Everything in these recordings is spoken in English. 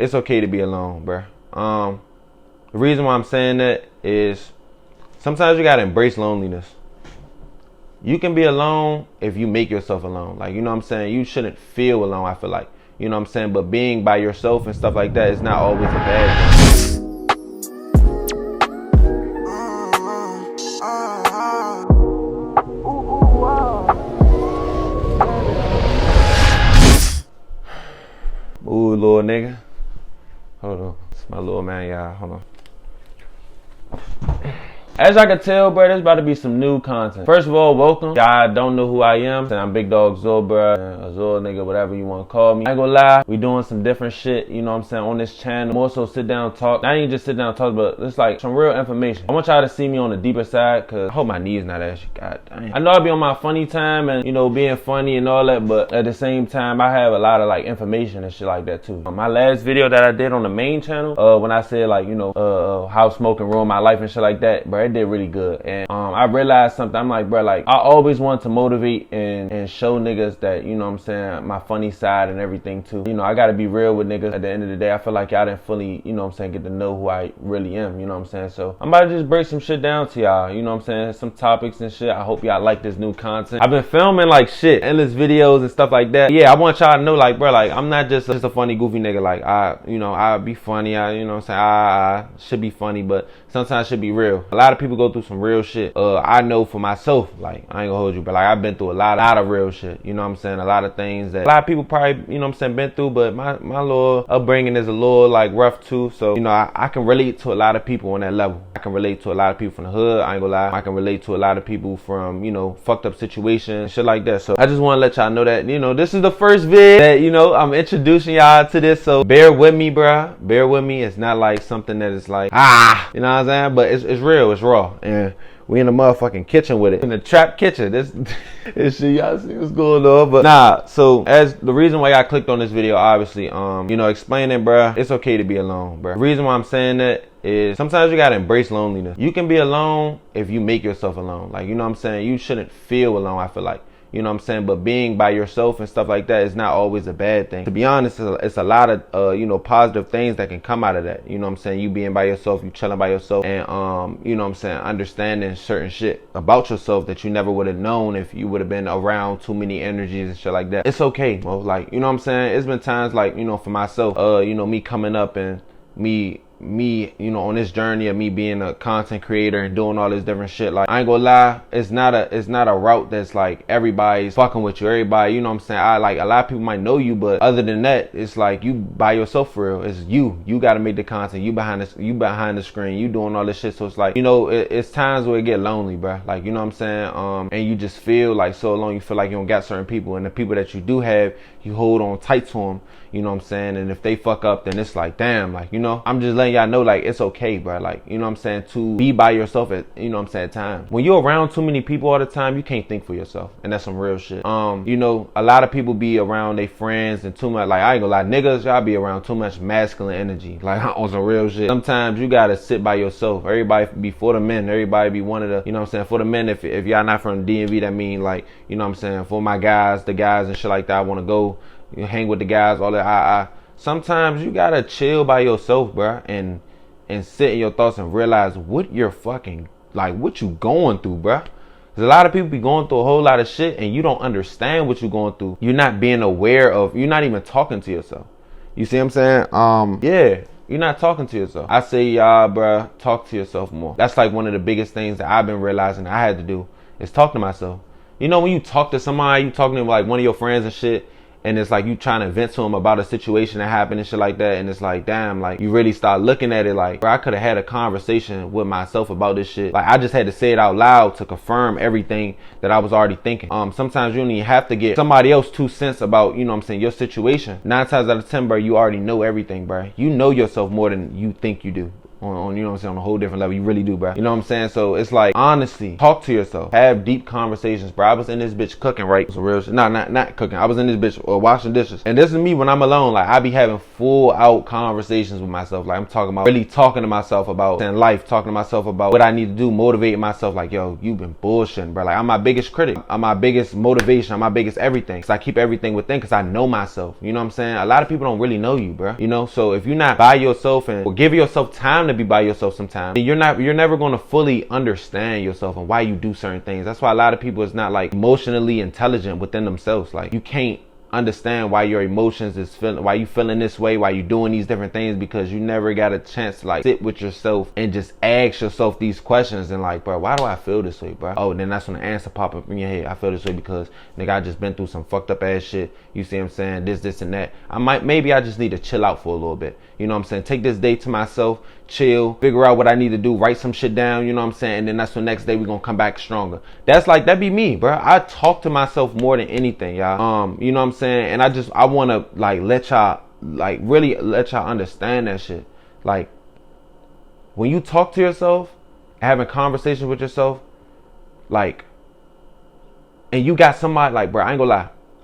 It's okay to be alone, bruh. The reason why I'm saying that is sometimes you gotta embrace loneliness. You can be alone if you make yourself alone. Like, you know what I'm saying? You shouldn't feel alone, I feel like. You know what I'm saying? But being by yourself and stuff like that is not always a bad thing. Ooh, little nigga. Hold on. It's my little man, y'all. Hold on. As I can tell, bro, there's about to be some new content. First of all, welcome. Y'all don't know who I am. I'm Big Dog Zor, bro. A Zor nigga, whatever you want to call me. I ain't gonna lie, we doing some different shit, you know what I'm saying, on this channel. More so sit down and talk. Not even just sit down and talk, but it's like some real information. I want y'all to see me on the deeper side, cause I hope my knees not ashy. God damn. I know I be on my funny time and, you know, being funny and all that, but at the same time, I have a lot of like information and shit like that too. My last video that I did on the main channel, when I said like, you know, how smoking ruined my life and shit like that, bro, it did really good. And I realized something. I'm like, bro, like I always want to motivate and show niggas that, you know what I'm saying, my funny side and everything too. You know, I gotta be real with niggas. At the end of the day, I feel like y'all didn't fully, you know what I'm saying, get to know who I really am, you know what I'm saying? So I'm about to just break some shit down to y'all, you know what I'm saying, some topics and shit. I hope y'all like this new content. I've been filming like shit, endless videos and stuff like that. Yeah, I want y'all to know, like, bro, like I'm not just a funny goofy nigga. Like I be funny, you know what I'm saying, I should be funny, but sometimes should be real. A lot of people go through some real shit. I know for myself, like I ain't gonna hold you, but like I've been through a lot of real shit, you know what I'm saying, a lot of things that a lot of people probably, you know what I'm saying, been through, but my little upbringing is a little like rough too. So, you know, I can relate to a lot of people on that level. I can relate to a lot of people from the hood, I ain't gonna lie. I can relate to a lot of people from, you know, fucked up situations, shit like that. So I just want to let y'all know that, you know, this is the first vid that, you know, I'm introducing y'all to this, so bear with me, bruh. Bear with me. It's not like something that is like, you know what I'm saying, but it's real, it's raw, and we in the motherfucking kitchen with it. In the trap kitchen. This shit, y'all see what's going on. But nah, so as the reason why I clicked on this video, obviously, you know, explaining, bruh, it's okay to be alone, bruh. The reason why I'm saying that is sometimes you gotta embrace loneliness. You can be alone if you make yourself alone. Like, you know what I'm saying? You shouldn't feel alone, I feel like. You know what I'm saying? But being by yourself and stuff like that is not always a bad thing. To be honest, it's a lot of, you know, positive things that can come out of that. You know what I'm saying? You being by yourself, you chilling by yourself, and, you know what I'm saying, understanding certain shit about yourself that you never would have known if you would have been around too many energies and shit like that. It's okay, bro. Like, you know what I'm saying? It's been times like, you know, for myself, you know, me coming up and me, you know, on this journey of me being a content creator and doing all this different shit. Like, I ain't gonna lie, it's not a route that's like everybody's fucking with you. Everybody, you know what I'm saying, like a lot of people might know you, but other than that, it's like you by yourself for real. It's you gotta make the content. You behind the screen, you doing all this shit. So it's like, you know, it's times where it get lonely, bro. Like, you know what I'm saying, and you just feel like so alone. You feel like you don't got certain people, and the people that you do have, you hold on tight to them. You know what I'm saying? And if they fuck up, then it's like, damn, like, you know, I'm just letting y'all know, like, it's okay, bro. Like, you know what I'm saying, to be by yourself at, you know what I'm saying, at times. When you're around too many people all the time, you can't think for yourself. And that's some real shit. You know, a lot of people be around their friends and too much, like, I ain't gonna lie, niggas, y'all be around too much masculine energy. Like, on some real shit. Sometimes you gotta sit by yourself. Everybody be for the men. Everybody be one of the, you know what I'm saying, for the men, if y'all not from DMV, that mean, like, you know what I'm saying, for my guys, the guys and shit like that, I wanna go, you know, hang with the guys, all that. Sometimes you gotta chill by yourself, bruh, and sit in your thoughts and realize what you're fucking, like, what you going through, bruh. Because a lot of people be going through a whole lot of shit and you don't understand what you're going through. You're not being aware of, you're not even talking to yourself. You see what I'm saying? Yeah, you're not talking to yourself. I say, y'all, bruh, talk to yourself more. That's like one of the biggest things that I've been realizing I had to do, is talk to myself. You know, when you talk to somebody, you talking to like one of your friends and shit, and it's like you trying to vent to him about a situation that happened and shit like that, and it's like, damn, like you really start looking at it like, bro, I could have had a conversation with myself about this shit. Like, I just had to say it out loud to confirm everything that I was already thinking. Sometimes you don't even have to get somebody else 2 cents about, you know what I'm saying, your situation. 9 times out of 10, bro, you already know everything, bro. You know yourself more than you think you do. on you know what I'm saying, on a whole different level. You really do, bro. You know what I'm saying? So it's like, honestly, talk to yourself. Have deep conversations, bro. I was in this bitch cooking, right? Some real shit. No, not cooking. I was in this bitch washing dishes. And this is me when I'm alone. Like, I be having full out conversations with myself. Like, I'm talking about, really talking to myself about life, talking to myself about what I need to do, motivating myself. Like, yo, you been bullshitting, bro. Like, I'm my biggest critic. I'm my biggest motivation. I'm my biggest everything. So I keep everything within because I know myself. You know what I'm saying? A lot of people don't really know you, bro. You know, so if you're not by yourself and give yourself time to be by yourself sometimes, you're never going to fully understand yourself and why you do certain things. That's why a lot of people is not like emotionally intelligent within themselves. Like, you can't understand why your emotions is feeling, why you feeling this way, why you doing these different things, because you never got a chance to like sit with yourself and just ask yourself these questions and like, bro, why do I feel this way, bro? Oh, then that's when the answer pop up in your head. I feel this way because nigga, I just been through some fucked up ass shit. You see what I'm saying? This and that. Maybe I just need to chill out for a little bit. You know what I'm saying? Take this day to myself, chill, figure out what I need to do, write some shit down, you know what I'm saying? And then that's the next day we're gonna come back stronger. That'd be me, bro. I talk to myself more than anything, y'all. You know what I'm saying? And I wanna like let y'all, like really let y'all understand that shit. Like, when you talk to yourself, having conversations with yourself, like, and you got somebody, like, bro, I ain't gonna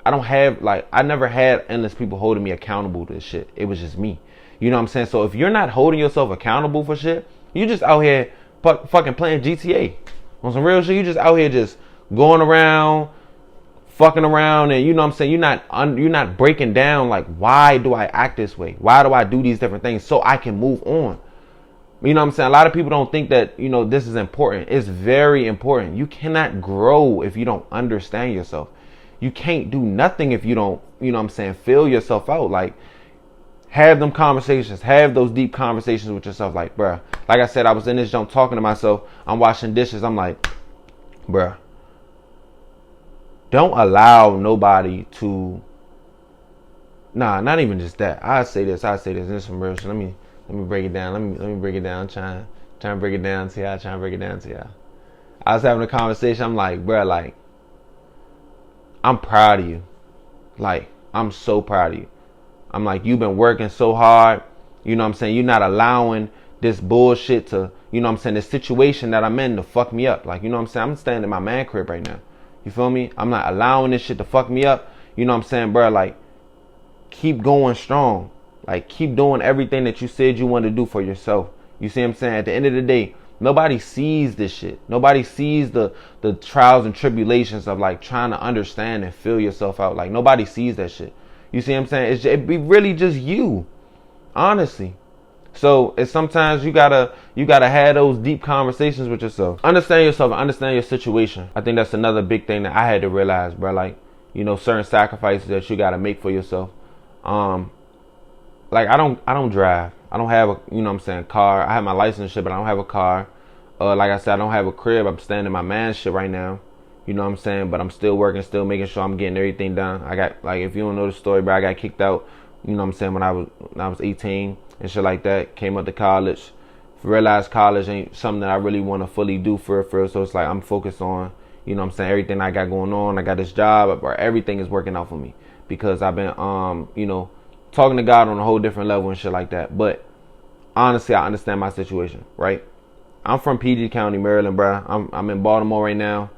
lie, I never had endless people holding me accountable to this shit. It was just me. You know what I'm saying? So if you're not holding yourself accountable for shit, you just out here fucking playing GTA on some real shit. You just out here just going around, fucking around, and you know what I'm saying? You're not breaking down like, why do I act this way? Why do I do these different things so I can move on? You know what I'm saying? A lot of people don't think that, you know, this is important. It's very important. You cannot grow if you don't understand yourself. You can't do nothing if you don't, you know what I'm saying, feel yourself out. Like, have them conversations, have those deep conversations with yourself. Like, bruh, like I said, I was in this jump talking to myself. I'm washing dishes. I'm like, bruh, don't allow nobody to, not even just that. I say this. There's some real shit. Let me break it down. Let me break it down. Trying to break it down to y'all. I was having a conversation. I'm like, bruh, like, I'm proud of you. Like, I'm so proud of you. I'm like, you've been working so hard. You know what I'm saying? You're not allowing this bullshit to, you know what I'm saying, the situation that I'm in to fuck me up. Like, you know what I'm saying? I'm standing in my man crib right now. You feel me? I'm not allowing this shit to fuck me up. You know what I'm saying, bro? Like, keep going strong. Like, keep doing everything that you said you wanted to do for yourself. You see what I'm saying? At the end of the day, nobody sees this shit. Nobody sees the trials and tribulations of like trying to understand and feel yourself out. Like, nobody sees that shit. You see what I'm saying? It be really just you, honestly. So it's sometimes you gotta have those deep conversations with yourself. Understand yourself and understand your situation. I think that's another big thing that I had to realize, bro. Like, you know, certain sacrifices that you gotta make for yourself. Like, I don't drive. I don't have a, you know what I'm saying, car. I have my license and shit, but I don't have a car. Like I said, I don't have a crib. I'm staying in my man's shit right now. You know what I'm saying? But I'm still working, still making sure I'm getting everything done. I got, like, if you don't know the story, bro, I got kicked out, you know what I'm saying, when I was 18 and shit like that. Came up to college. Realized college ain't something that I really want to fully do for. So it's like I'm focused on, you know what I'm saying, everything I got going on. I got this job, or everything is working out for me. Because I've been, you know, talking to God on a whole different level and shit like that. But honestly, I understand my situation, right? I'm from PG County, Maryland, bro. I'm in Baltimore right now.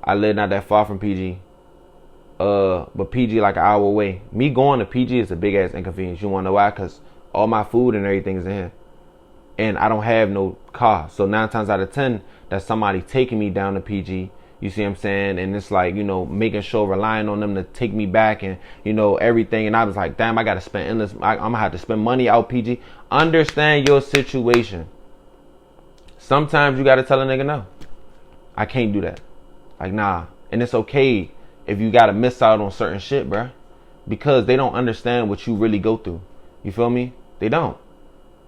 I live not that far from PG. But PG like an hour away. Me going to PG is a big ass inconvenience. You wanna know why? Cause all my food and everything is in here. And I don't have no car. So 9 times out of 10, that's somebody taking me down to PG. You see what I'm saying? And it's like, you know, making sure, relying on them to take me back and, you know, everything. And I was like, damn, I gotta spend endless, I'm gonna have to spend money out PG. Understand your situation. Sometimes you gotta tell a nigga no. I can't do that. Like, nah. And it's okay if you gotta miss out on certain shit, bruh. Because they don't understand what you really go through. You feel me? They don't.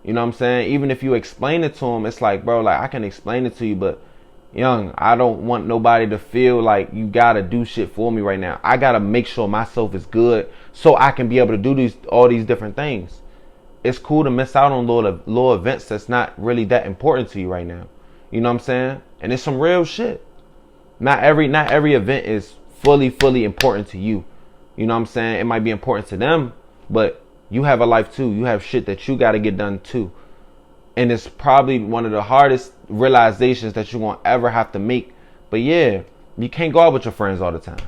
You know what I'm saying? Even if you explain it to them, it's like, bro, like, I can explain it to you, but young, I don't want nobody to feel like you gotta do shit for me right now. I gotta make sure myself is good so I can be able to do all these different things. It's cool to miss out on little events that's not really that important to you right now. You know what I'm saying? And it's some real shit. Not every event is fully important to you. You know what I'm saying? It might be important to them, but you have a life too. You have shit that you got to get done too. And it's probably one of the hardest realizations that you're going to ever have to make. But yeah, you can't go out with your friends all the time.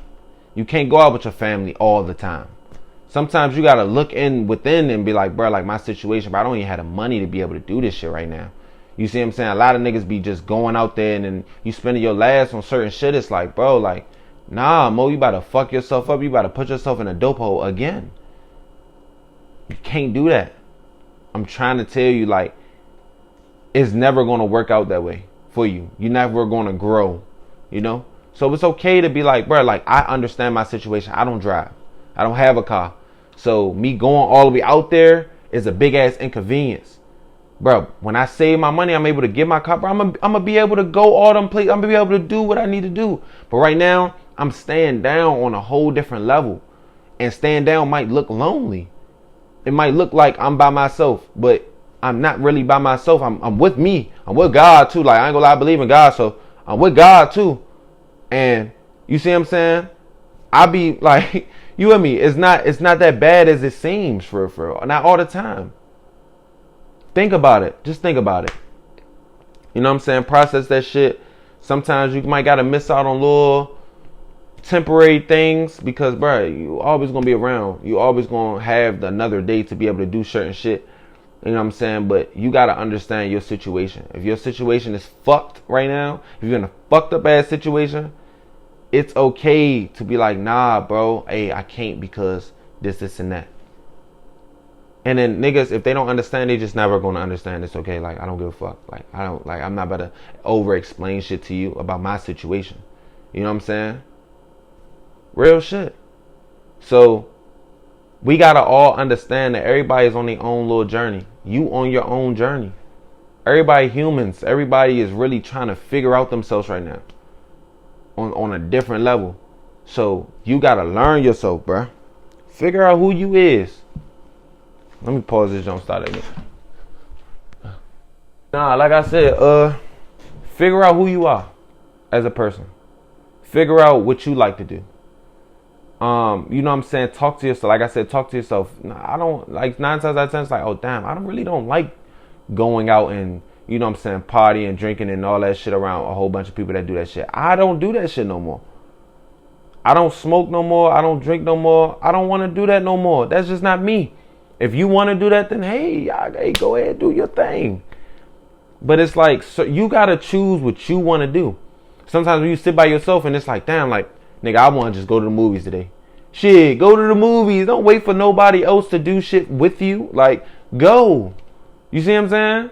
You can't go out with your family all the time. Sometimes you got to look in within and be like, bro, like my situation, but I don't even have the money to be able to do this shit right now. You see what I'm saying? A lot of niggas be just going out there and then you spending your last on certain shit. It's like, bro, like, nah, Mo, you about to fuck yourself up. You about to put yourself in a dope hole again. You can't do that. I'm trying to tell you, like, it's never going to work out that way for you. You're never going to grow, you know? So it's okay to be like, bro, like, I understand my situation. I don't drive. I don't have a car. So me going all the way out there is a big ass inconvenience. Bro, when I save my money, I'm able to get my car. Bro, I'm gonna be able to go all them places. I'm gonna be able to do what I need to do. But right now, I'm staying down on a whole different level. And staying down might look lonely. It might look like I'm by myself, but I'm not really by myself. I'm with me. I'm with God too. Like, I ain't gonna lie, I believe in God, so I'm with God too. And you see what I'm saying? I be like, you and me, it's not that bad as it seems for real. Not all the time. Think about it. Just think about it. You know what I'm saying? Process that shit. Sometimes you might gotta miss out on little temporary things because, bro, you always gonna be around. You always gonna have another day to be able to do certain shit. You know what I'm saying? But you gotta understand your situation. If your situation is fucked right now, if you're in a fucked up ass situation, it's okay to be like, nah, bro, hey, I can't because this, and that. And then niggas, if they don't understand, they just never gonna understand. It's okay. Like, I don't give a fuck. Like, I'm not about to over explain shit to you about my situation. You know what I'm saying? Real shit. So we gotta all understand that everybody is on their own little journey. You on your own journey. Everybody humans. Everybody is really trying to figure out themselves right now. On a different level. So you gotta learn yourself, bruh. Figure out who you is. Let me pause this, don't start again. Nah, like I said, figure out who you are as a person. Figure out what you like to do. You know what I'm saying? Talk to yourself. Like I said, talk to yourself. Nah, I don't, like 9 times out of 10, it's like, oh damn, I don't like going out and, you know what I'm saying, party and drinking and all that shit around a whole bunch of people that do that shit. I don't do that shit no more. I don't smoke no more. I don't drink no more. I don't want to do that no more. That's just not me. If you want to do that, then hey, go ahead, do your thing. But it's like, so you got to choose what you want to do. Sometimes when you sit by yourself and it's like, damn, like, nigga, I want to just go to the movies today. Shit, go to the movies. Don't wait for nobody else to do shit with you. Like, go. You see what I'm saying?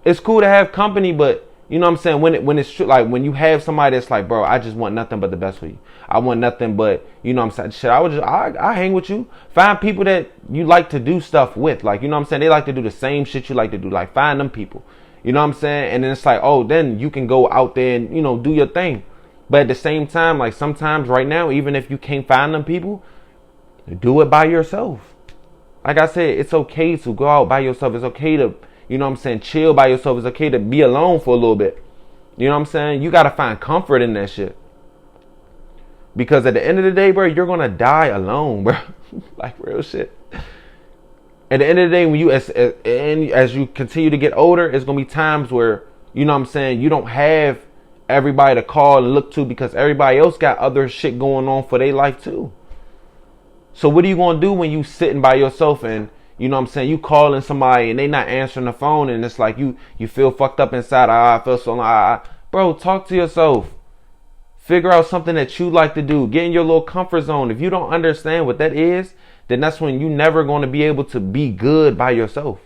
It's cool to have company, but you know what I'm saying? When it's true, like when you have somebody that's like, bro, I just want nothing but the best for you. I want nothing but, you know what I'm saying? Shit, I hang with you. Find people that you like to do stuff with. Like, you know what I'm saying? They like to do the same shit you like to do. Like, find them people. You know what I'm saying? And then it's like, oh, then you can go out there and, you know, do your thing. But at the same time, like sometimes right now, even if you can't find them people, do it by yourself. Like I said, it's okay to go out by yourself. It's okay to, you know what I'm saying, chill by yourself. It's okay to be alone for a little bit. You know what I'm saying? You got to find comfort in that shit. Because at the end of the day, bro, you're going to die alone, bro. Like real shit. At the end of the day, when you, as you continue to get older, it's going to be times where, you know what I'm saying, you don't have everybody to call and look to because everybody else got other shit going on for their life too. So what are you going to do when you sitting by yourself and, you know what I'm saying, you calling somebody and they not answering the phone and it's like you feel fucked up inside. I feel so bro, talk to yourself. Figure out something that you like to do. Get in your little comfort zone. If you don't understand what that is, then that's when you never going to be able to be good by yourself.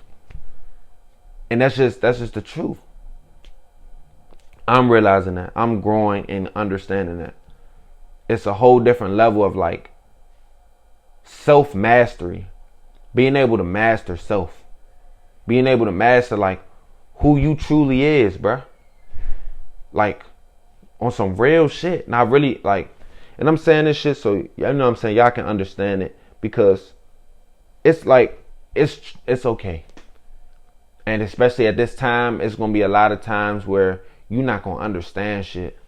And that's just the truth. I'm realizing that. I'm growing and understanding that. It's a whole different level of like self-mastery. Being able to master self. Being able to master like who you truly is, bruh. Like on some real shit. Not really like, and I'm saying this shit so you know what I'm saying, y'all can understand it because it's like it's okay. And especially at this time, it's gonna be a lot of times where you're not gonna understand shit.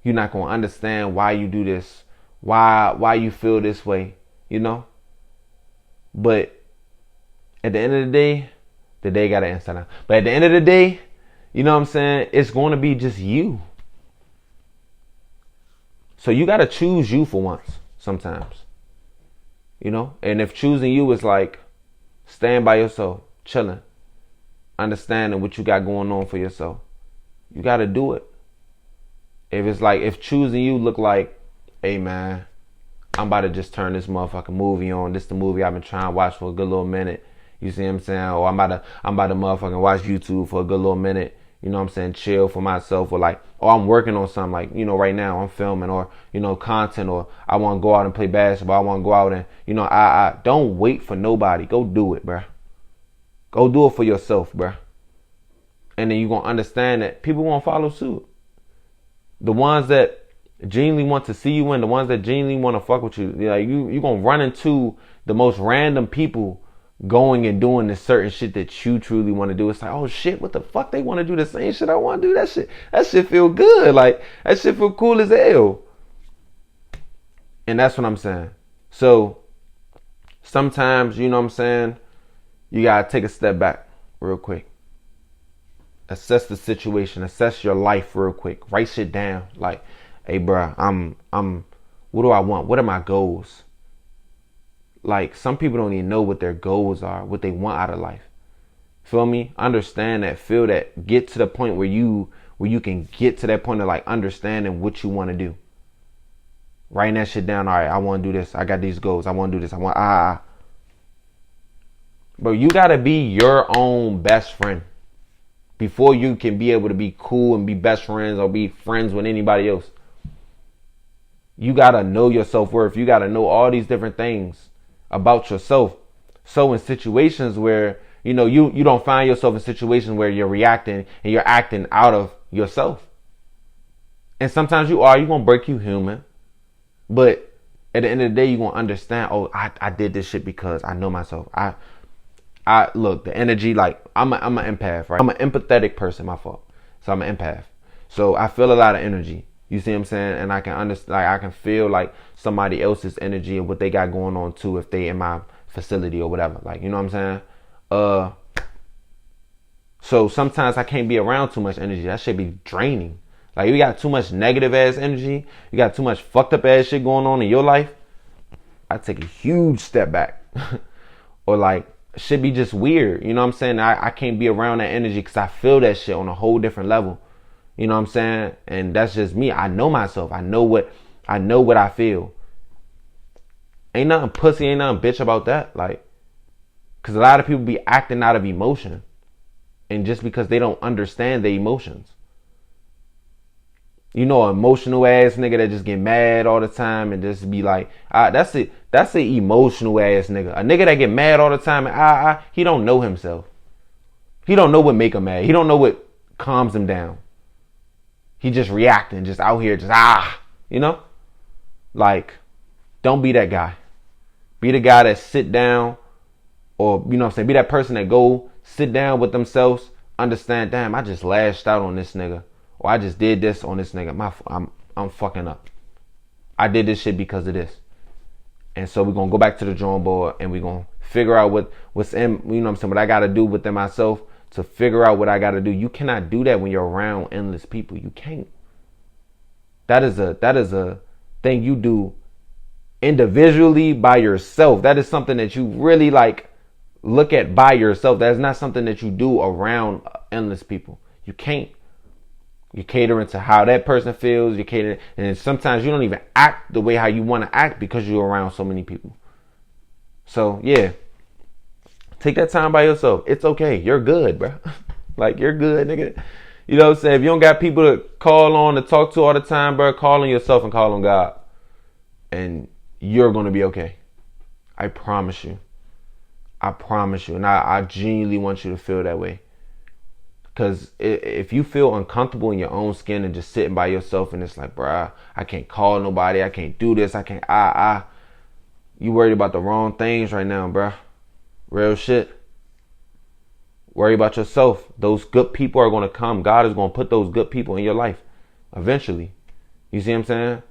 You're not gonna understand why you do this, why you feel this way, you know? But at the end of the day, The day got an inside out. But at the end of the day, you know what I'm saying? It's going to be just you. So you got to choose you for once sometimes. You know? And if choosing you is like staying by yourself, chilling, understanding what you got going on for yourself, you got to do it. If it's like, if choosing you look like, hey man, I'm about to just turn this motherfucking movie on. This the movie I've been trying to watch for a good little minute. You see what I'm saying? Or I'm about to motherfucking watch YouTube for a good little minute. You know what I'm saying? Chill for myself. Or like, oh, I'm working on something. Like, you know, right now I'm filming, or, you know, content, or I want to go out and play basketball. I want to go out and, you know, I don't wait for nobody. Go do it, bruh. Go do it for yourself, bruh. And then you're going to understand that people won't follow suit. The ones that genuinely want to see you win, the ones that genuinely want to fuck with you, like you're going to run into the most random people going and doing this certain shit that you truly want to do. It's like, oh shit, what the fuck? They want to do the same shit I want to do. That shit feel good. Like, that shit feel cool as hell. And that's what I'm saying. So sometimes, you know what I'm saying, you got to take a step back real quick. Assess the situation. Assess your life real quick. Write shit down. Like, hey, bro, what do I want? What are my goals? Like, some people don't even know what their goals are, what they want out of life. Feel me? Understand that. Feel that. Get to the point where you can get to that point of like understanding what you want to do. Writing that shit down. All right, I want to do this. I got these goals. I want to do this. I want But you gotta be your own best friend before you can be able to be cool and be best friends or be friends with anybody else. You gotta know your self-worth. You gotta know all these different things about yourself. So in situations where, you know, you don't find yourself in situations where you're reacting and you're acting out of yourself. And sometimes you're going to break, you human. But at the end of the day, you're going to understand, oh, I did this shit because I know myself. I look, the energy, like I'm an empath, right? I'm an empathetic person, my fault. So I'm an empath. So I feel a lot of energy. You see what I'm saying? And I can understand, like I can feel like somebody else's energy and what they got going on too if they in my facility or whatever. Like, you know what I'm saying? So sometimes I can't be around too much energy. That should be draining. Like, you got too much negative ass energy, you got too much fucked up ass shit going on in your life, I take a huge step back. Or like, should be just weird. You know what I'm saying? I can't be around that energy because I feel that shit on a whole different level. You know what I'm saying? And that's just me. I know myself. I know what I feel. Ain't nothing pussy, ain't nothing bitch about that. Like, because a lot of people be acting out of emotion. And just because they don't understand their emotions. You know, an emotional ass nigga that just get mad all the time and just be like, that's it. That's an emotional ass nigga. A nigga that get mad all the time and he don't know himself. He don't know what make him mad. He don't know what calms him down. He just reacting, just out here, just you know? Like, don't be that guy. Be the guy that sit down, or, you know what I'm saying, be that person that go sit down with themselves, understand, damn, I just lashed out on this nigga. Or I just did this on this nigga. I'm fucking up. I did this shit because of this. And so we're going to go back to the drawing board and we're going to figure out what's in, you know what I'm saying, what I got to do within myself to figure out what I got to do. You cannot do that when you're around endless people. You can't. That is a thing you do individually by yourself. That is something that you really like look at by yourself. That is not something that you do around endless people. You can't. You're catering to how that person feels. You're catering, and sometimes you don't even act the way how you want to act because you're around so many people. So yeah, take that time by yourself. It's okay. You're good, bro. Like, you're good, nigga. You know what I'm saying? If you don't got people to call on, to talk to all the time, bro, call on yourself and call on God, and you're gonna be okay. I promise you. I promise you, and I genuinely want you to feel that way. Because if you feel uncomfortable in your own skin and just sitting by yourself and it's like, bruh, I can't call nobody, I can't do this, I can't, you worried about the wrong things right now, bruh. Real shit. Worry about yourself. Those good people are going to come. God is going to put those good people in your life eventually. You see what I'm saying?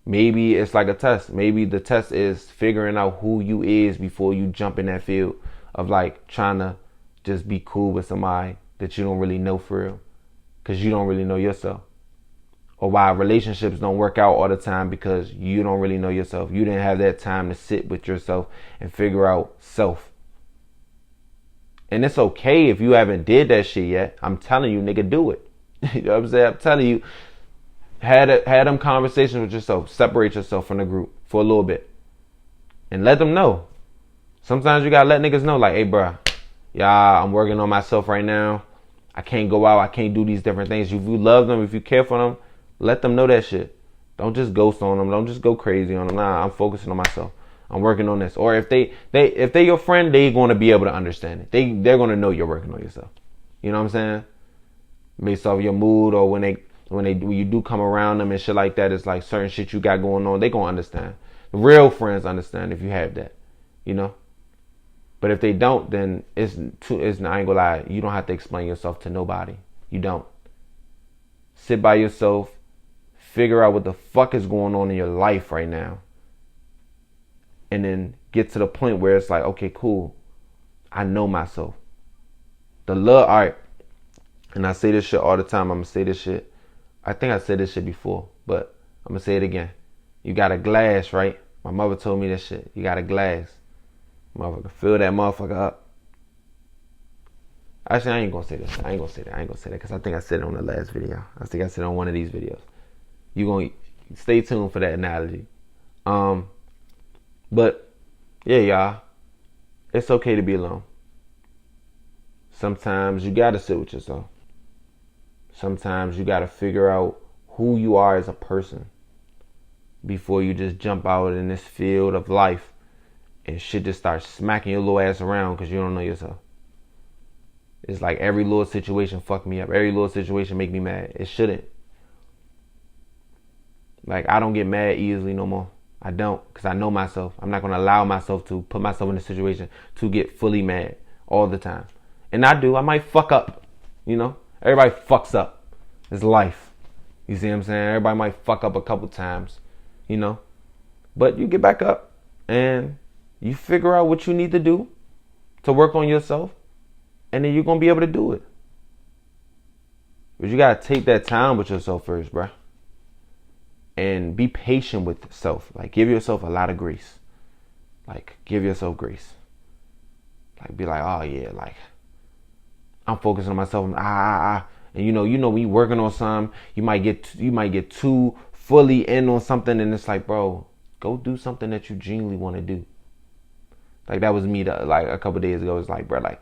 Maybe it's like a test. Maybe the test is figuring out who you is before you jump in that field of like trying to just be cool with somebody that you don't really know for real, because you don't really know yourself. Or why relationships don't work out all the time, because you don't really know yourself. You didn't have that time to sit with yourself and figure out self. And it's okay if you haven't did that shit yet. I'm telling you, nigga, do it. You know what I'm saying? I'm telling you, had them conversations with yourself. Separate yourself from the group for a little bit. And let them know. Sometimes you gotta let niggas know, like, hey, bro, yeah, I'm working on myself right now. I can't go out. I can't do these different things. If you love them, if you care for them, let them know that shit. Don't just ghost on them. Don't just go crazy on them. Nah, I'm focusing on myself. I'm working on this. Or if they your friend, they going to be able to understand it. They're going to know you're working on yourself. You know what I'm saying? Based off your mood, or when you do come around them and shit like that, it's like certain shit you got going on. They going to understand. Real friends understand if you have that. You know? But if they don't, then I ain't gonna lie, you don't have to explain yourself to nobody. You don't. Sit by yourself. Figure out what the fuck is going on in your life right now. And then get to the point where it's like, okay, cool. I know myself. The love, all right. And I say this shit all the time. I'm going to say this shit. I think I said this shit before, but I'm going to say it again. You got a glass, right? My mother told me this shit. You got a glass. Motherfucker, fill that motherfucker up. Actually, I ain't going to say this. I ain't going to say that because I think I said it on the last video. I think I said it on one of these videos. You going to stay tuned for that analogy. But yeah, y'all, it's okay to be alone. Sometimes you gotta sit with yourself. Sometimes you gotta figure out who you are as a person before you just jump out in this field of life and shit just starts smacking your little ass around because you don't know yourself. It's like every little situation fuck me up. Every little situation make me mad. It shouldn't. Like, I don't get mad easily no more. I don't, because I know myself. I'm not going to allow myself to put myself in a situation to get fully mad all the time. And I do. I might fuck up. You know? Everybody fucks up. It's life. You see what I'm saying? Everybody might fuck up a couple times. You know? But you get back up and you figure out what you need to do to work on yourself. And then you're going to be able to do it. But you got to take that time with yourself first, bruh. And be patient with self. Like, give yourself a lot of grace. Like, give yourself grace. Like, be like, oh yeah, like, I'm focusing on myself. And you know, when you working on something, you might get too fully in on something, and it's like, bro, go do something that you genuinely want to do. Like, that was me, like, a couple days ago. It's like, bro, like,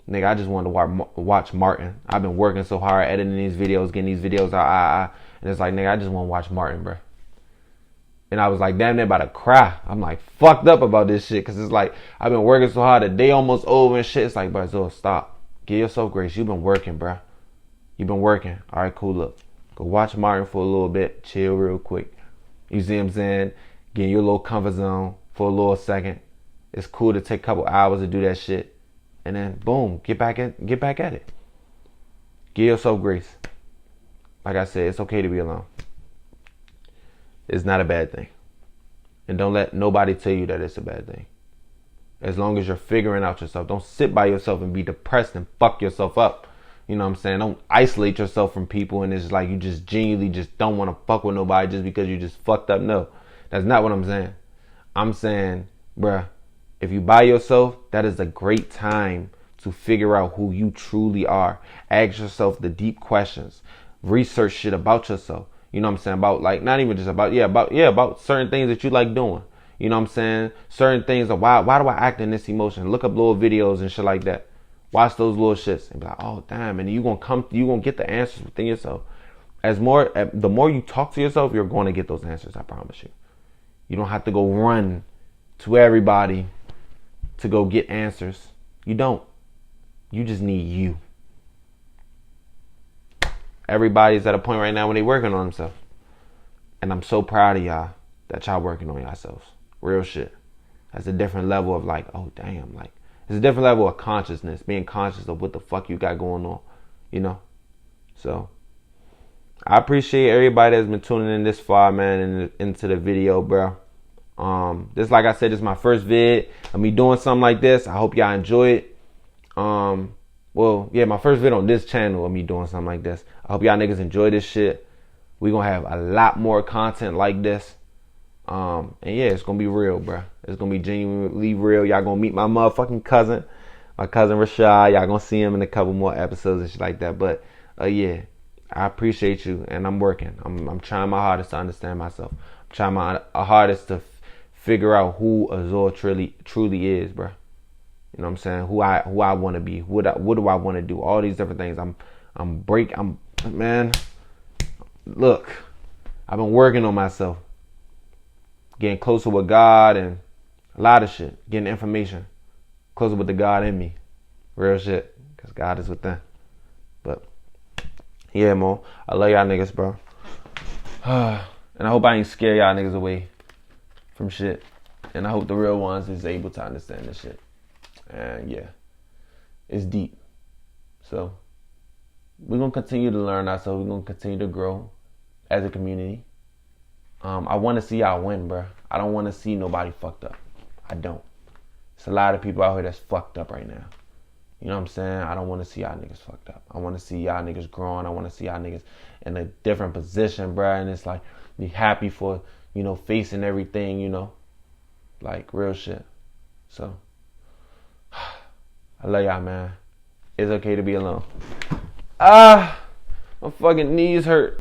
nigga, I just wanted to watch Martin. I've been working so hard, editing these videos, getting these videos out. And it's like, nigga, I just want to watch Martin, bro. And I was like, damn, they're about to cry. I'm like, fucked up about this shit. Because it's like, I've been working so hard. The day almost over and shit. It's like, bro, Zor, stop. Give yourself grace. You've been working, bro. You've been working. All right, cool. Look, go watch Martin for a little bit. Chill real quick. You see what I'm saying? Get in your little comfort zone for a little second. It's cool to take a couple hours to do that shit. And then, boom, get back at it. Give yourself grace. Like I said, it's okay to be alone. It's not a bad thing. And don't let nobody tell you that it's a bad thing. As long as you're figuring out yourself. Don't sit by yourself and be depressed and fuck yourself up. You know what I'm saying? Don't isolate yourself from people and it's like you just genuinely just don't want to fuck with nobody just because you just fucked up. No, that's not what I'm saying. I'm saying, bruh, if you by yourself, that is a great time to figure out who you truly are. Ask yourself the deep questions. Research shit about yourself. You know what I'm saying? About, like, not even just about certain things that you like doing. You know what I'm saying? Certain things of why do I act in this emotion? Look up little videos and shit like that. Watch those little shits and be like, oh damn, and you're gonna get the answers within yourself. The more you talk to yourself, you're going to get those answers, I promise you. You don't have to go run to everybody to go get answers. You don't. You just need you. Everybody's at a point right now when they're working on themselves. And I'm so proud of y'all that y'all working on yourselves. Real shit. That's a different level of like, oh damn, like, it's a different level of consciousness, being conscious of what the fuck you got going on, you know? So, I appreciate everybody that's been tuning in this far, man, and into the video, bro. This, like I said, this is my first vid of me doing something like this. I hope y'all enjoy it. Well, yeah, my first video on this channel of me doing something like this. I hope y'all niggas enjoy this shit. We gonna have a lot more content like this. And yeah, it's gonna be real, bro. It's gonna be genuinely real. Y'all gonna meet my motherfucking cousin, my cousin Rashad. Y'all gonna see him in a couple more episodes and shit like that. But yeah, I appreciate you, and I'm working. I'm trying my hardest to understand myself. I'm trying my hardest to figure out who Azor truly is, bro. You know what I'm saying? Who I want to be. What do I want to do? All these different things. Man. Look, I've been working on myself, getting closer with God and a lot of shit, getting information, closer with the God in me, real shit, because God is within. But yeah, Mo, I love y'all niggas, bro. And I hope I ain't scare y'all niggas away from shit. And I hope the real ones is able to understand this shit. And yeah, it's deep. So we're going to continue to learn ourselves. We're going to continue to grow as a community. I want to see y'all win, bro. I don't want to see nobody fucked up. I don't. There's a lot of people out here that's fucked up right now. You know what I'm saying? I don't want to see y'all niggas fucked up. I want to see y'all niggas growing. I want to see y'all niggas in a different position, bro. And it's like, be happy for, you know, facing everything, you know. Like, real shit. So, I love y'all, man. It's okay to be alone. My fucking knees hurt.